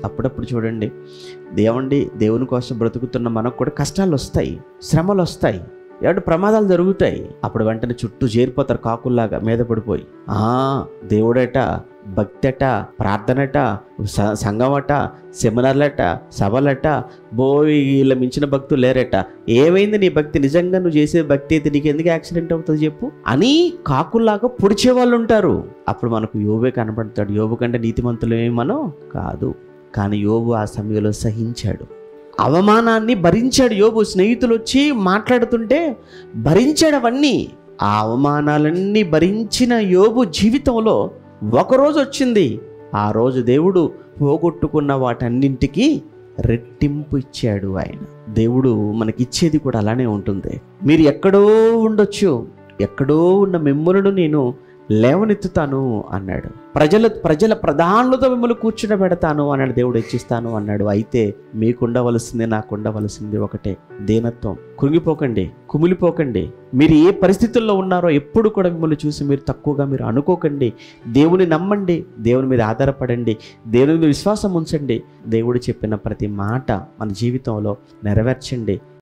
అప్పుడప్పుడు చూడండి, దేవుని కోసం బ్రతుకుతున్న మనకు కూడా కష్టాలు వస్తాయి, శ్రమలు వస్తాయి, ప్రమాదాలు జరుగుతాయి. అప్పుడు వెంటనే చుట్టూ చేరిపోతారు కాకుల్లాగా మీద పడిపోయి. దేవుడట, భక్తి అట, ప్రార్థనట, సంఘమట, సెమినార్లట, సభలట, వీళ్ళ మించిన భక్తులు లేరట. ఏమైంది నీ భక్తి? నిజంగా నువ్వు చేసే భక్తి అయితే నీకు ఎందుకు యాక్సిడెంట్ అవుతుంది చెప్పు అని కాకుల్లాగా పొడిచే వాళ్ళు ఉంటారు. అప్పుడు మనకు యోబే కనపడతాడు. యోబు కంటే నీతిమంతులేమీ మనం కాదు. కానీ యోబు ఆ సమయంలో సహించాడు, అవమానాన్ని భరించాడు. యోబు స్నేహితులు వచ్చి మాట్లాడుతుంటే భరించాడు అవన్నీ. ఆ అవమానాలన్నీ భరించిన యోబు జీవితంలో ఒకరోజు వచ్చింది. ఆ రోజు దేవుడు పోగొట్టుకున్న వాటన్నింటికి రెట్టింపు ఇచ్చాడు ఆయన. దేవుడు మనకిచ్చేది కూడా అలానే ఉంటుంది. మీరు ఎక్కడో ఉండొచ్చు, ఎక్కడో ఉన్న మిమ్ములను నేను లేవనెత్తుతాను అన్నాడు. ప్రజల ప్రధానులతో మిమ్మల్ని కూర్చుండబెడతాను అన్నాడు. దేవుడు హెచ్చిస్తాను అన్నాడు. అయితే మీకు ఉండవలసింది, నాకు ఉండవలసింది ఒకటే, దీనత్వం. కృంగిపోకండి, కుమిలిపోకండి. మీరు ఏ పరిస్థితుల్లో ఉన్నారో ఎప్పుడు కూడా మిమ్మల్ని చూసి మీరు తక్కువగా మీరు అనుకోకండి. దేవుని నమ్మండి, దేవుని మీద ఆధారపడండి, దేవుని మీద విశ్వాసం ఉంచండి. దేవుడు చెప్పిన ప్రతి మాట మన జీవితంలో నెరవేర్చండి.